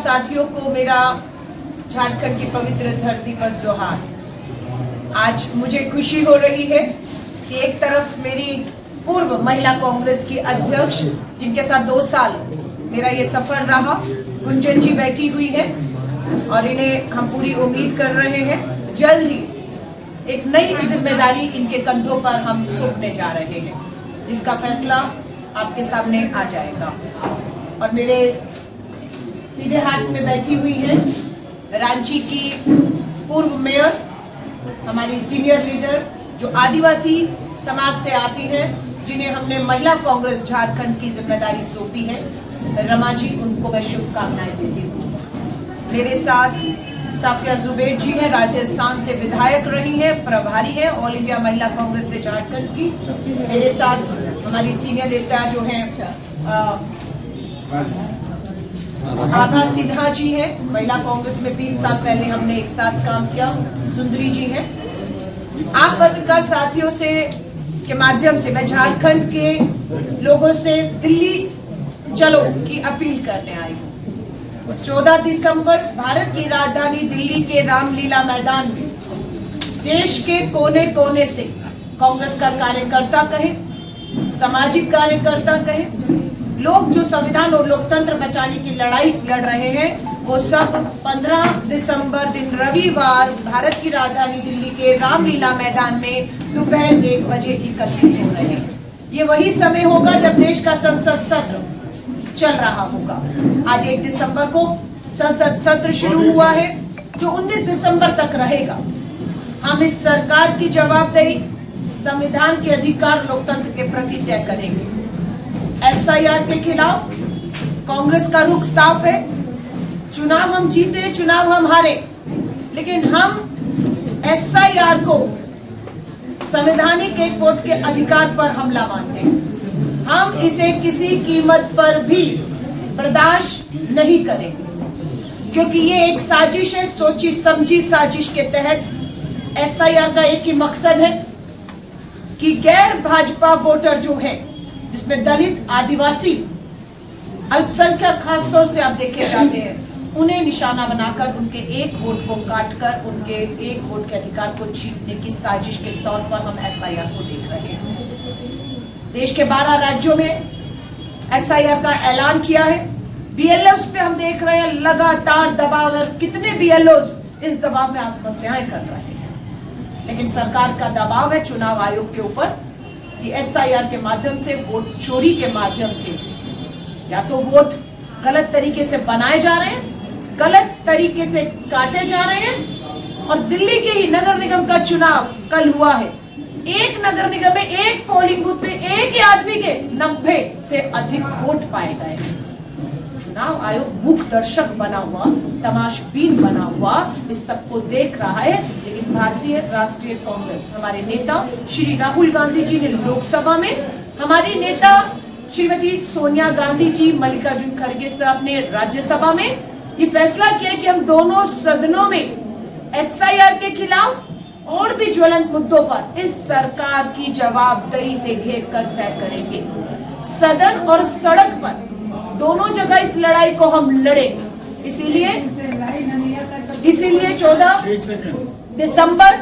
साथियों को मेरा झारखंड की पवित्र धरती पर जोहार। आज मुझे खुशी हो रही है कि एक तरफ मेरी पूर्व महिला कांग्रेस की अध्यक्ष, जिनके साथ 2 साल मेरा ये सफर रहा, गुंजन जी बैठी हुई है और इन्हें हम पूरी उम्मीद कर रहे हैं जल्द ही एक नई जिम्मेदारी इनके कंधों पर हम सौंपने जा रहे हैं, जिसका फैसला आपके सामने आ जाएगा। और मेरे सीधे हाथ में बैठी हुई है रांची की पूर्व मेयर, हमारी सीनियर लीडर, जो आदिवासी समाज से आती है, जिन्हें हमने महिला कांग्रेस झारखंड की जिम्मेदारी सौंपी है। रमा जी, उनको मैं शुभकामनाएं देती हूँ। मेरे साथ साफिया जुबैर जी है, राजस्थान से विधायक रही है, प्रभारी है ऑल इंडिया महिला कांग्रेस से झारखंड की। मेरे साथ हमारी सीनियर नेता जो हैं आभा सिन्हा जी हैं, महिला कांग्रेस में 20 साल पहले हमने एक साथ काम किया। सुंदरी जी हैं। आप पत्रकार साथियों से के माध्यम से मैं झारखंड के लोगों से दिल्ली चलो की अपील करने आई हूँ। 14 दिसंबर भारत की राजधानी दिल्ली के रामलीला मैदान में देश के कोने कोने से कांग्रेस का कार्यकर्ता कहे, सामाजिक कार्यकर्ता कहे, लोग जो संविधान और लोकतंत्र बचाने की लड़ाई लड़ रहे हैं, वो सब 15 दिसंबर दिन रविवार भारत की राजधानी दिल्ली के रामलीला मैदान में दोपहर 1 बजे एकत्रित हो रहे हैं। ये वही समय होगा जब देश का संसद सत्र चल रहा होगा। आज 1 दिसंबर को संसद सत्र शुरू हुआ है, जो 19 दिसंबर तक रहेगा। हम इस सरकार की जवाबदेही संविधान के अधिकार लोकतंत्र के प्रति तय करेंगे। SIR के खिलाफ कांग्रेस का रुख साफ है। चुनाव हम जीते, चुनाव हम हारे, लेकिन हम SIR को संवैधानिक एक वोट के अधिकार पर हमला मानते हैं। हम इसे किसी कीमत पर भी बर्दाश्त नहीं करेंगे, क्योंकि ये एक साजिश है। सोची समझी साजिश के तहत SIR का एक ही मकसद है कि गैर भाजपा वोटर जो है, जिसमें दलित, आदिवासी, अल्पसंख्यक खासतौर से आप देखे जाते हैं, उन्हें निशाना बनाकर उनके एक वोट को काटकर उनके एक वोट के अधिकार को छीनने की साजिश के तौर पर हम SIR को देख रहे हैं। देश के 12 राज्यों में SIR का ऐलान किया है। BLOs पे हम देख रहे हैं लगातार दबाव, और कितने BLOs इस दबाव में आत्महत्याएं कर रहे हैं। लेकिन सरकार का दबाव है चुनाव आयोग के ऊपर कि SIR के माध्यम से, वोट चोरी के माध्यम से, या तो वोट गलत तरीके से बनाए जा रहे हैं, गलत तरीके से काटे जा रहे हैं। और दिल्ली के ही नगर निगम का चुनाव कल हुआ है। एक नगर निगम में एक पोलिंग बूथ पे एक ही आदमी के 90 से अधिक वोट पाए गए हैं। चुनाव आयोग मूक दर्शक बना हुआ, तमाशबीन बना हुआ इस सबको देख रहा है। लेकिन भारतीय राष्ट्रीय कांग्रेस, हमारे नेता श्री राहुल गांधी जी ने लोकसभा में, हमारी नेता श्रीमती सोनिया गांधी जी, मल्लिकार्जुन खड़गे साहब ने राज्यसभा में ये फैसला किया कि हम दोनों सदनों में SIR के खिलाफ और भी ज्वलंत मुद्दों पर इस सरकार की जवाबदेही से घेर कर तय करेंगे। सदन और सड़क पर दोनों जगह इस लड़ाई को हम लड़ेंगे। इसीलिए 14 दिसंबर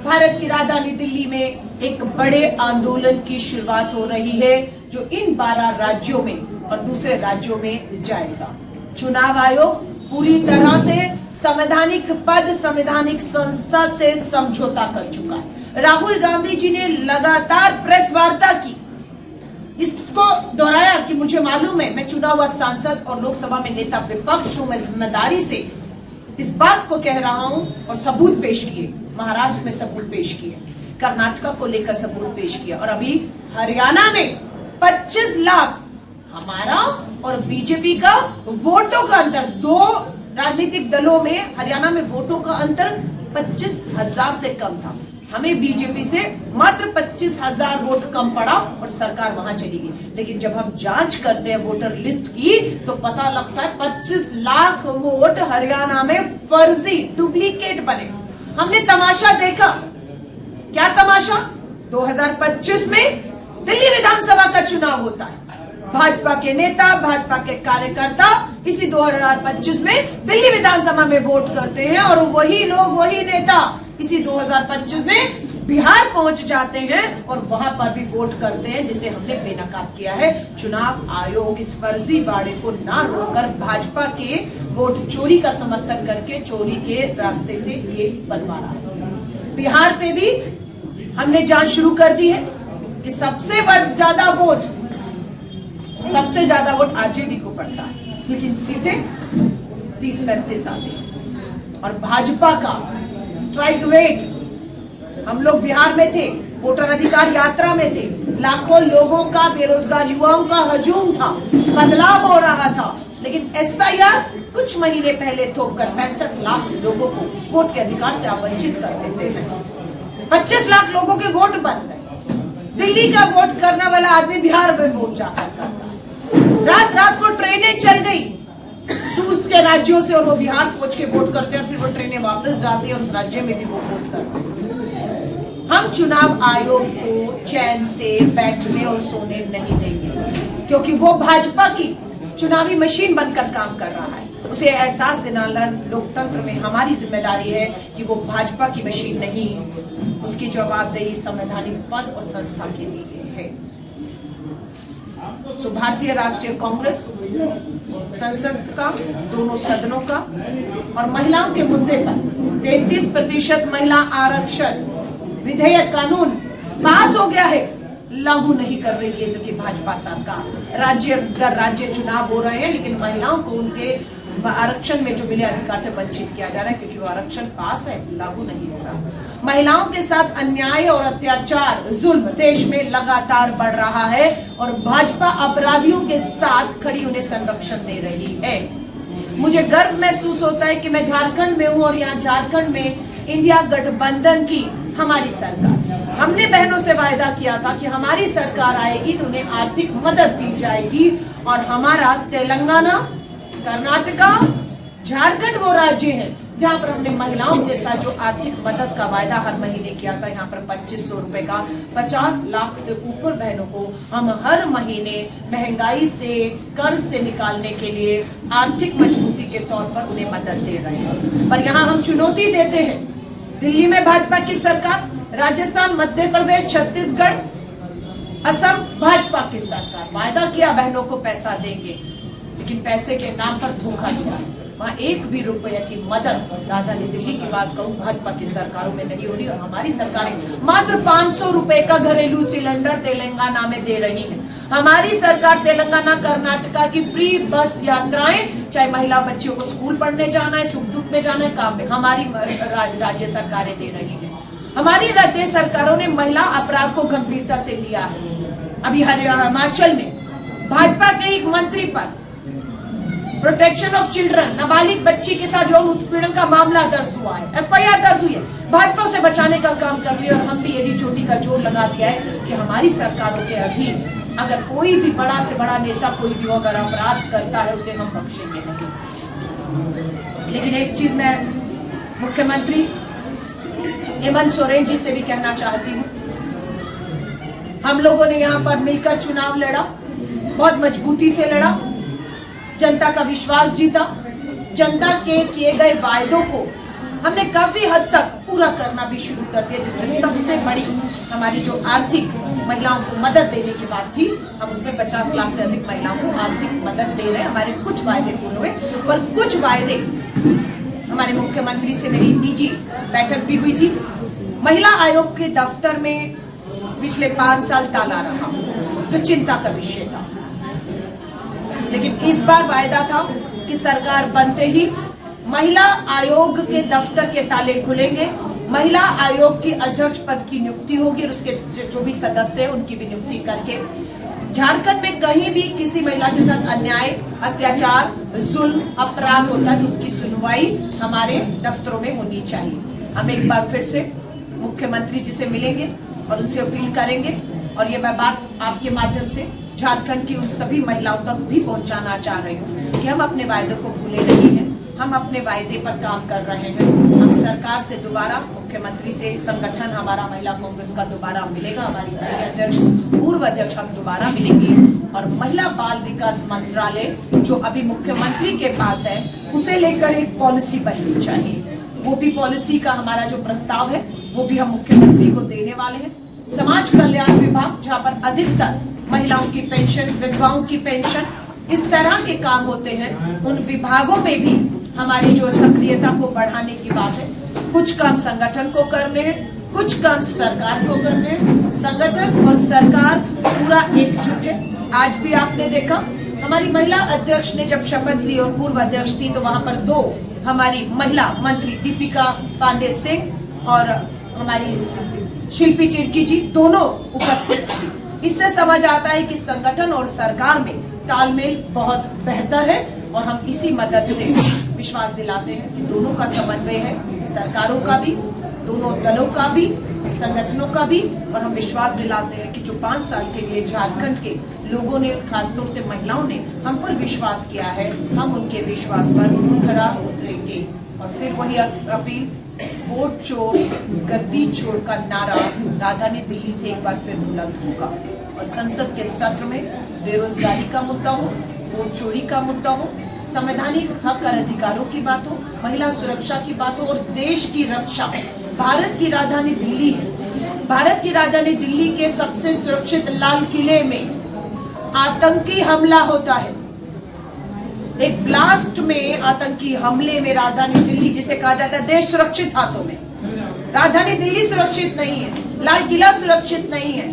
भारत की राजधानी दिल्ली में एक बड़े आंदोलन की शुरुआत हो रही है, जो इन 12 राज्यों में और दूसरे राज्यों में जाएगा। चुनाव आयोग पूरी तरह से संवैधानिक पद, संवैधानिक संस्था से समझौता कर चुका है। राहुल गांधी जी ने लगातार प्रेस वार्ता की, इसको दोहराया कि मुझे मालूम है, मैं चुना हुआ सांसद और लोकसभा में नेता विपक्ष हूं, मैं जिम्मेदारी से इस बात को कह रहा हूं। और सबूत पेश किए, महाराष्ट्र में सबूत पेश किए, कर्नाटका को लेकर सबूत पेश किया, और अभी हरियाणा में 25 लाख हमारा और बीजेपी का वोटों का अंतर, 2 राजनीतिक दलों में हरियाणा में वोटों का अंतर 25,000 से कम था। हमें बीजेपी से मात्र 25,000 वोट कम पड़ा और सरकार वहां चली गई। लेकिन जब हम जांच करते हैं वोटर लिस्ट की, तो पता लगता है 25 लाख वोट हरियाणा में फर्जी, डुप्लीकेट बने। हमने तमाशा देखा। क्या तमाशा? 2025 में दिल्ली विधानसभा का चुनाव होता है। भाजपा के नेता, भाजपा के कार्यकर्ता इसी 2025 में दिल्ली विधानसभा में वोट करते हैं और वही लोग, वही नेता इसी 2025 में बिहार पहुंच जाते हैं और वहां पर भी वोट करते हैं, जिसे हमने बेनकाब किया है। चुनाव आयोग इस फर्जीवाड़े को ना रोककर भाजपा के वोट चोरी का समर्थन करके चोरी के रास्ते से ये बनवा रहा है। बिहार पे भी हमने जांच शुरू कर दी है कि सबसे ज्यादा वोट आरजेडी को पड़ता है, लेकिन सीटें 30-35 आती है। और भाजपा का स्ट्राइक रेट, हम लोग बिहार में थे, वोटर अधिकार यात्रा में थे, लाखों लोगों का, बेरोजगार युवाओं का हजूम था, बदलाव हो रहा था, लेकिन एसआईआर कुछ महीने पहले थोपकर 65 लाख लोगों को वोट के अधिकार से वंचित कर देते हैं। 25 लाख लोगों के वोट बन गए। दिल्ली का वोट करने वाला आदमी बिहार में वोट जाकर करता। रात रात को ट्रेनें चल गई दूसरे राज्यों से और वो बिहार पहुंच के वोट करते हैं और फिर वो ट्रेनें वापस जाती है और उस राज्य में भी वो वोट करते हैं। हम चुनाव आयोग को चैन से बैठने और सोने नहीं देंगे, क्योंकि वो भाजपा की चुनावी मशीन बनकर काम कर रहा है। उसे एहसास दिलाना लोकतंत्र में हमारी जिम्मेदारी है कि वो भाजपा की मशीन नहीं, उसकी जवाबदेही संवैधानिक पद और संस्था के लिए है। सो भारतीय राष्ट्रीय कांग्रेस संसद का, दोनों सदनों का और महिलाओं के मुद्दे पर 33% महिला आरक्षण विधेयक कानून पास हो गया है, लागू नहीं कर रही है, क्योंकि भाजपा सरकार राज्य दर राज्य चुनाव हो रहे हैं, लेकिन महिलाओं को उनके आरक्षण में जो मिले अधिकार से वंचित किया जा रहा है, क्योंकि वो आरक्षण पास है, लागू नहीं हो रहा। महिलाओं के साथ अन्याय और अत्याचार, जुल्म देश में लगातार बढ़ रहा है और भाजपा अपराधियों के साथ खड़ी उन्हें संरक्षण दे रही है। मुझे गर्व महसूस होता है कि मैं झारखंड में हूँ और यहाँ झारखंड में इंडिया गठबंधन की हमारी सरकार, हमने बहनों से वायदा किया था कि हमारी सरकार आएगी तो उन्हें आर्थिक मदद दी जाएगी और हमारा तेलंगाना, कर्नाटका, झारखंड वो राज्य हैं जहां पर हमने महिलाओं के साथ जो आर्थिक मदद का वायदा हर महीने किया था, यहाँ पर 2500 रुपए का 50 लाख से ऊपर बहनों को हम हर महीने महंगाई से, कर्ज से निकालने के लिए आर्थिक मजबूती के तौर पर उन्हें मदद दे रहे हैं। पर यहाँ हम चुनौती देते हैं, दिल्ली में भाजपा की सरकार, राजस्थान, मध्य प्रदेश, छत्तीसगढ़, असम भाजपा की सरकार, वायदा किया बहनों को पैसा देंगे, लेकिन पैसे के नाम पर धोखा दिया। वहाँ एक भी रुपया की मदद, राजधानी दिल्ली की बात करूं, भाजपा की सरकारों में नहीं हो रही और हमारी सरकारें मात्र 500 रुपए का घरेलू सिलेंडर तेलंगाना में दे रही है। हमारी सरकार तेलंगाना, कर्नाटका की फ्री बस यात्राएं, चाहे महिला बच्चियों को स्कूल पढ़ने जाना है, सुख दुख में जाना है, काम में, हमारी राज्य सरकारें दे रही है। हमारी राज्य सरकारों ने महिला अपराध को गंभीरता से लिया है। अभी हिमाचल में भाजपा के एक मंत्री पर प्रोटेक्शन ऑफ चिल्ड्रन, नाबालिग बच्ची के साथ यौन उत्पीड़न का मामला दर्ज हुआ है, एफआईआर दर्ज हुई है। भाजपा उसे बचाने का काम कर रही है और हम भी एडी चोटी का जोर लगा दिया है कि हमारी सरकारों के अधीन अगर कोई भी बड़ा से बड़ा नेता कोई भी अगर अपराध करता है उसे हम बख्शेंगे नहीं। लेकिन एक चीज मैं मुख्यमंत्री हेमंत सोरेन जी से भी कहना चाहती हूँ, हम लोगों ने यहाँ पर मिलकर चुनाव लड़ा, बहुत मजबूती से लड़ा, जनता का विश्वास जीता, जनता के किए गए वायदों को हमने काफी हद तक पूरा करना भी शुरू कर दिया, जिसमें सबसे बड़ी हमारी जो आर्थिक महिलाओं को मदद देने की बात थी, हम उसमें 50 लाख से अधिक महिलाओं को आर्थिक मदद दे रहे हैं। हमारे कुछ वायदे पूरे हुए, पर कुछ वायदे, हमारे मुख्यमंत्री से मेरी निजी बैठक भी हुई थी। महिला आयोग के दफ्तर में पिछले 5 साल ताला रहा, जो चिंता का विषय था, लेकिन इस बार वायदा था कि सरकार बनते ही महिला आयोग के दफ्तर के ताले खुलेंगे, महिला आयोग की अध्यक्ष पद की नियुक्ति होगी और उसके जो भी सदस्य हैं उनकी भी नियुक्ति करके झारखंड में कहीं भी किसी महिला के साथ अन्याय, अत्याचार, जुल्म, अपराध होता है तो उसकी सुनवाई हमारे दफ्तरों में होनी चाहिए। हम एक बार फिर से मुख्यमंत्री जी से मिलेंगे और उनसे अपील करेंगे और ये मैं बात आपके माध्यम से झारखंड की उन सभी महिलाओं तक भी पहुंचाना चाह रही हूँ कि हम अपने वायदे को भूले नहीं हैं, हम अपने वायदे पर काम कर रहे हैं। हम सरकार से दोबारा, मुख्यमंत्री से, संगठन हमारा महिला कांग्रेस का दोबारा मिलेगा, हमारी अध्यक्ष, पूर्व अध्यक्ष हम दोबारा मिलेंगे और महिला बाल विकास मंत्रालय जो अभी मुख्यमंत्री के पास है उसे लेकर एक पॉलिसी बननी चाहिए। वो भी पॉलिसी का हमारा जो प्रस्ताव है वो भी हम मुख्यमंत्री को देने वाले हैं। समाज कल्याण विभाग जहाँ पर अधिकतर महिलाओं की पेंशन, विधवाओं की पेंशन, इस तरह के काम होते हैं, उन विभागों में भी हमारी जो सक्रियता को बढ़ाने की बात है। कुछ काम संगठन को करने हैं, कुछ काम सरकार को करने हैं। संगठन और सरकार पूरा एकजुट है। आज भी आपने देखा हमारी महिला अध्यक्ष ने जब शपथ ली और पूर्व अध्यक्ष थी तो वहां पर दो हमारी महिला मंत्री दीपिका पांडे सिंह और हमारी शिल्पी टिर्की जी दोनों उपस्थित थी। इससे समझ आता है कि संगठन और सरकार में तालमेल बहुत बेहतर है और हम इसी मदद से विश्वास दिलाते हैं कि दोनों का समन्वय है, सरकारों का भी, दोनों दलों का भी, संगठनों का भी। और हम विश्वास दिलाते हैं कि जो 5 साल के लिए झारखंड के लोगों ने, खासतौर से महिलाओं ने हम पर विश्वास किया है, हम उनके विश्वास पर खरा उतरेंगे। और फिर वही अपील, वोट चोर गद्दी छोड़ का नारा राजधानी दिल्ली से एक बार फिर बुलंद होगा और संसद के सत्र में बेरोजगारी का मुद्दा हो, वोट चोरी का मुद्दा हो, संवैधानिक हक और अधिकारों की बात हो, महिला सुरक्षा की बात हो और देश की रक्षा। भारत की राजधानी दिल्ली है। भारत की राजधानी दिल्ली के सबसे सुरक्षित लाल किले में आतंकी हमला होता है। एक ब्लास्ट में, आतंकी हमले में राजधानी दिल्ली, जिसे कहा जाता है देश सुरक्षित हाथों में, राजधानी दिल्ली सुरक्षित नहीं है, लाल किला सुरक्षित नहीं है।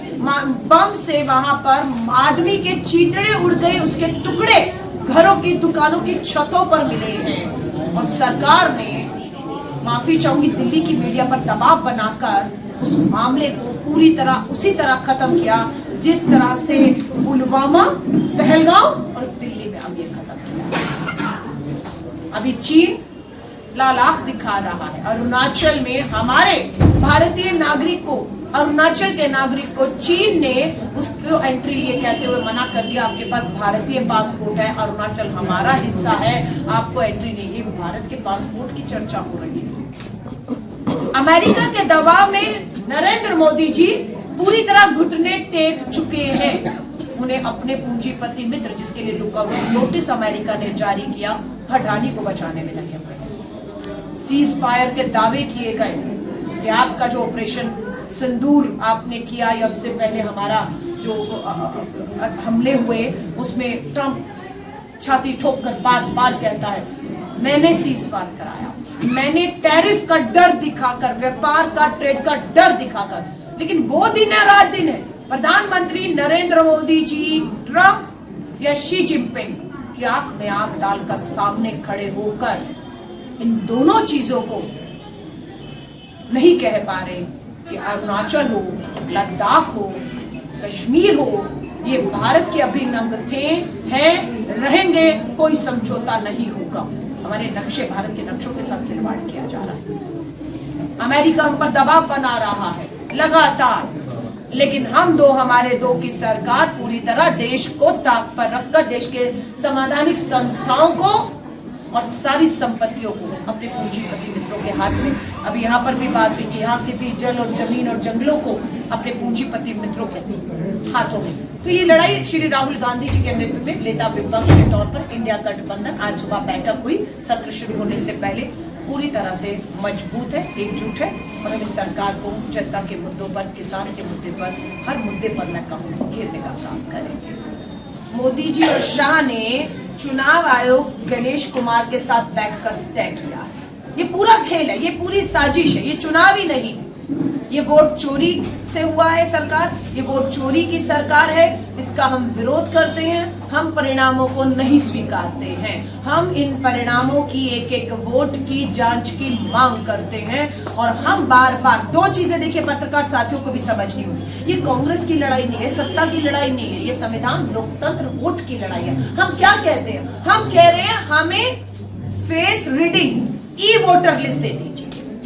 बम से वहां पर आदमी के चीथड़े उड़ गए, उसके टुकड़े घरों की, दुकानों की छतों पर मिले हैं। और सरकार ने, माफी चाहूंगी, दिल्ली की मीडिया पर दबाव बनाकर उस मामले को पूरी तरह उसी तरह खत्म किया जिस तरह से पुलवामा, पहलगांव और दिल्ली में अब ये खत्म किया। अभी चीन लाल आंख दिखा रहा है। अरुणाचल में हमारे भारतीय नागरिक को, अरुणाचल के नागरिक को चीन ने उसको एंट्री ये कहते हुए मना कर दिया, आपके पास भारतीय पासपोर्ट है, अरुणाचल हमारा हिस्सा है, आपको एंट्री नहीं। ये भारत के पासपोर्ट की चर्चा हो रही है। अमेरिका के दबाव में नरेंद्र मोदी जी पूरी तरह घुटने टेक चुके हैं। उन्हें अपने पूंजीपति मित्र, जिसके लिए लुकआउट नोटिस अमेरिका ने जारी किया, हटाने को बचाने में लगे हुए। सीज फायर के दावे किए गए कि आपका जो ऑपरेशन सिंदूर आपने किया या उससे पहले हमारा जो हमले हुए उसमें ट्रंप छाती ठोक कर बार बार कहता है मैंने सीज फायर कराया, मैंने टैरिफ का डर दिखाकर, व्यापार का, ट्रेड का डर दिखाकर। लेकिन वो दिन है, रात दिन है, प्रधानमंत्री नरेंद्र मोदी जी ट्रंप या शी जिनपिंग की आंख में आंख डालकर सामने खड़े होकर इन दोनों चीजों को नहीं कह पा रहे कि अरुणाचल हो, लद्दाख हो, कश्मीर हो, ये भारत के अभिन्न अंग थे, हैं, रहेंगे, कोई समझौता नहीं होगा। हमारे नक्शे, भारत के नक्शों के साथ खिलवाड़ किया जा रहा है। अमेरिका हम पर दबाव बना रहा है लगातार, लेकिन हम दो, हमारे दो की सरकार पूरी तरह देश को ताक पर रखकर देश के संवैधानिक संस्थाओं को और सारी संपत्तियों को अपने पूंजीपति मित्रों के हाथ में, अभी यहाँ पर भी बात हुई कि यहाँ के भी जल और जमीन और जंगलों को अपने पूंजीपति मित्रों के हाथों में। तो ये लड़ाई श्री राहुल गांधी जी के नेतृत्व में नेता विपक्ष के तौर पर इंडिया गठबंधन, आज सुबह बैठक हुई, सत्र शुरू होने से पहले, पूरी तरह से मजबूत है, एकजुट है और हमें सरकार को जनता के मुद्दों पर, किसान के मुद्दे पर, हर मुद्दे पर मैं कहूँ घेरने का काम करेंगे। मोदी जी और शाह ने चुनाव आयोग गणेश कुमार के साथ बैठकर तय किया। ये पूरा खेल है, ये पूरी साजिश है, ये चुनाव ही नहीं, ये वोट चोरी से हुआ है सरकार, ये वोट चोरी की सरकार है, इसका हम विरोध करते हैं, हम परिणामों को नहीं स्वीकारते हैं, हम इन परिणामों की एक एक वोट की जांच की मांग करते हैं। और हम बार बार दो चीजें, देखिए पत्रकार साथियों को भी समझनी होगी, ये कांग्रेस की लड़ाई नहीं है, सत्ता की लड़ाई नहीं है, ये संविधान, लोकतंत्र, वोट की लड़ाई है। हम क्या कहते हैं, हम कह रहे हैं हमें फेस रीडिंग ई वोटर लिस्ट दे दीजिए।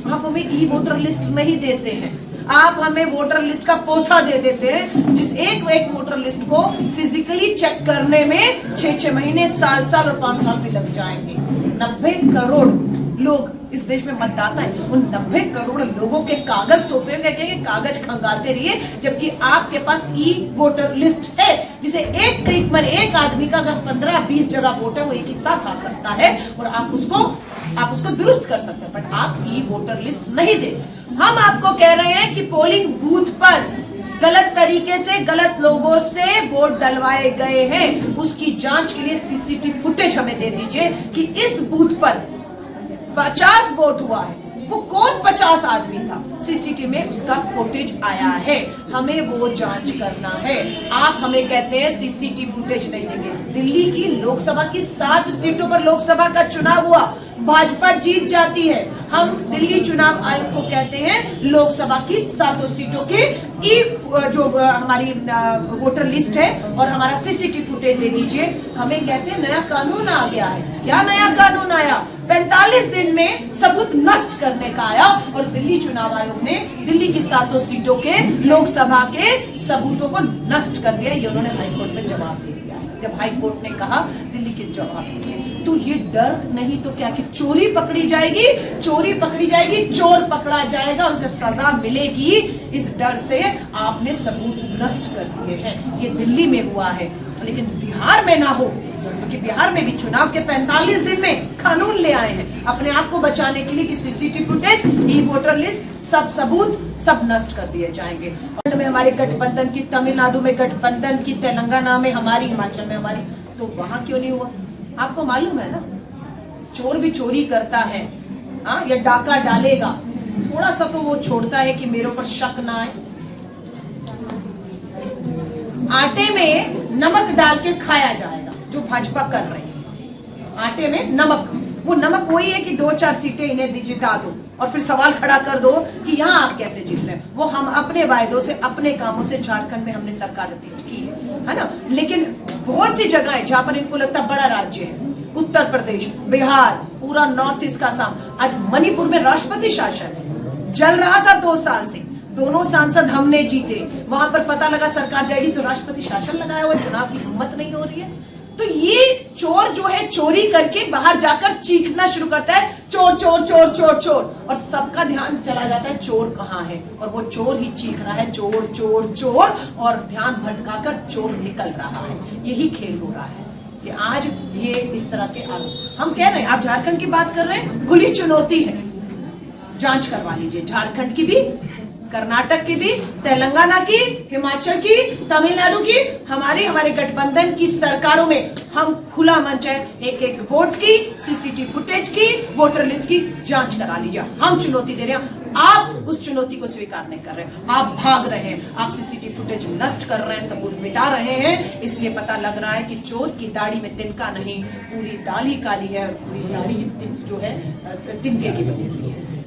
आप हमें ई वोटर लिस्ट नहीं देते हैं, आप हमें वोटर लिस्ट का पोथा दे देते हैं, जिस एक वोटर लिस्ट को फिजिकली चेक करने में 6-6 महीने, साल और 5 साल भी लग जाएंगे। 90 करोड़ लोग इस देश में मतदाता हैं, उन 90 करोड़ लोगों के कागज सौंपे हुए हैं, कागज खंगालते रहिए, जबकि आपके पास ई वोटर लिस्ट है, जिसे एक क्लिक पर एक आदमी का अगर 15-20 जगह वोट है वो एक ही साथ आ सकता है और आप उसको दुरुस्त कर सकते हैं, बट आप ई वोटर लिस्ट नहीं दे। हम आपको कह रहे हैं कि पोलिंग बूथ पर गलत तरीके से गलत लोगों से वोट डलवाए गए हैं, उसकी जांच के लिए सीसीटीवी फुटेज हमें दे दीजिए कि इस बूथ पर 50 वोट हुआ है, वो कौन 50 आदमी था, सीसीटीवी में उसका फुटेज आया है, हमें वो जांच करना है। आप हमें कहते हैं सीसीटीवी फुटेज नहीं देंगे। दिल्ली की लोकसभा की 7 सीटों पर लोकसभा का चुनाव हुआ, भाजपा जीत जाती है। हम दिल्ली चुनाव आयोग को कहते हैं लोकसभा की 7 सीटों की जो हमारी वोटर लिस्ट है और हमारा सीसीटीवी फुटेज दे दीजिए। हमें कहते हैं नया कानून आ गया है। क्या नया कानून आया? 45 दिन में सबूत नष्ट करने का आया और दिल्ली चुनाव आयोग ने दिल्ली की 7 सीटों के लोकसभा के सबूतों को नष्ट कर दिया। ये उन्होंने हाईकोर्ट में जवाब दे दिया। जब हाईकोर्ट ने कहा दिल्ली के जवाब दीजिए, तो ये डर नहीं तो क्या कि चोरी पकड़ी जाएगी, चोर पकड़ा जाएगा और उसे सजा मिलेगी, इस डर से आपने सबूत नष्ट कर दिए हैं। ये दिल्ली में हुआ है, लेकिन बिहार में ना हो, क्योंकि बिहार में भी चुनाव के 45 दिन में कानून ले आए हैं अपने आप को बचाने के लिए कि सीसीटीवी फुटेज, ई वोटर लिस्ट, सब सबूत सब नष्ट कर दिए जाएंगे। में हमारे गठबंधन की, तमिलनाडु में गठबंधन की, तेलंगाना में हमारी, हिमाचल में हमारी, तो वहां क्यों नहीं हुआ? आपको मालूम है ना, चोर भी चोरी करता है, हाँ, या डाका डालेगा, थोड़ा सा तो वो छोड़ता है कि मेरे ऊपर शक ना आए। आटे में नमक डाल के खाया जाएगा, जो भाजपा कर रही है। आटे में नमक, वो नमक वही है कि 2-4 सीटें इन्हें जिता दो और फिर सवाल खड़ा कर दो कि यहाँ आप कैसे जीत रहे हैं। वो हम अपने वायदों से, अपने कामों से, झारखंड में हमने सरकार की है ना, लेकिन बहुत सी जगह है जहां पर इनको लगता बड़ा राज्य है, उत्तर प्रदेश, बिहार, पूरा नॉर्थ ईस्ट का असम, आज मणिपुर में राष्ट्रपति शासन है, चल रहा था 2 साल से, दोनों सांसद हमने जीते, वहां पर पता लगा सरकार जाएगी तो राष्ट्रपति शासन लगाया हुआ, चुनाव की हिम्मत नहीं हो रही है। तो ये चोर जो है चोरी करके बाहर जाकर चीखना शुरू करता है, चोर चोर चोर चोर चोर, और सबका ध्यान चला जाता है चोर कहाँ है, और वो चोर ही चीख रहा है चोर चोर चोर, और ध्यान भटकाकर चोर निकल रहा है। यही खेल हो रहा है कि आज ये इस तरह के आरोप हम कह रहे हैं। आप झारखंड की बात कर रहे हैं, खुली चुनौती है, जांच करवा लीजिए, झारखंड की भी, कर्नाटक की भी, तेलंगाना की, हिमाचल की, तमिलनाडु की, हमारे गठबंधन की सरकारों में हम खुला मंच है, एक वोट की, सीसीटीवी फुटेज की, वोटर लिस्ट की जांच करा लीजिए। हम चुनौती दे रहे हैं, आप उस चुनौती को स्वीकार नहीं कर रहे, आप भाग रहे हैं, आप सीसीटीवी फुटेज नष्ट कर रहे हैं, सबूत मिटा रहे हैं। इसलिए पता लग रहा है कि चोर की दाढ़ी में तिनका नहीं, पूरी दाल ही काली है, पूरी दाढ़ी जो है तिनके की बनी हुई है।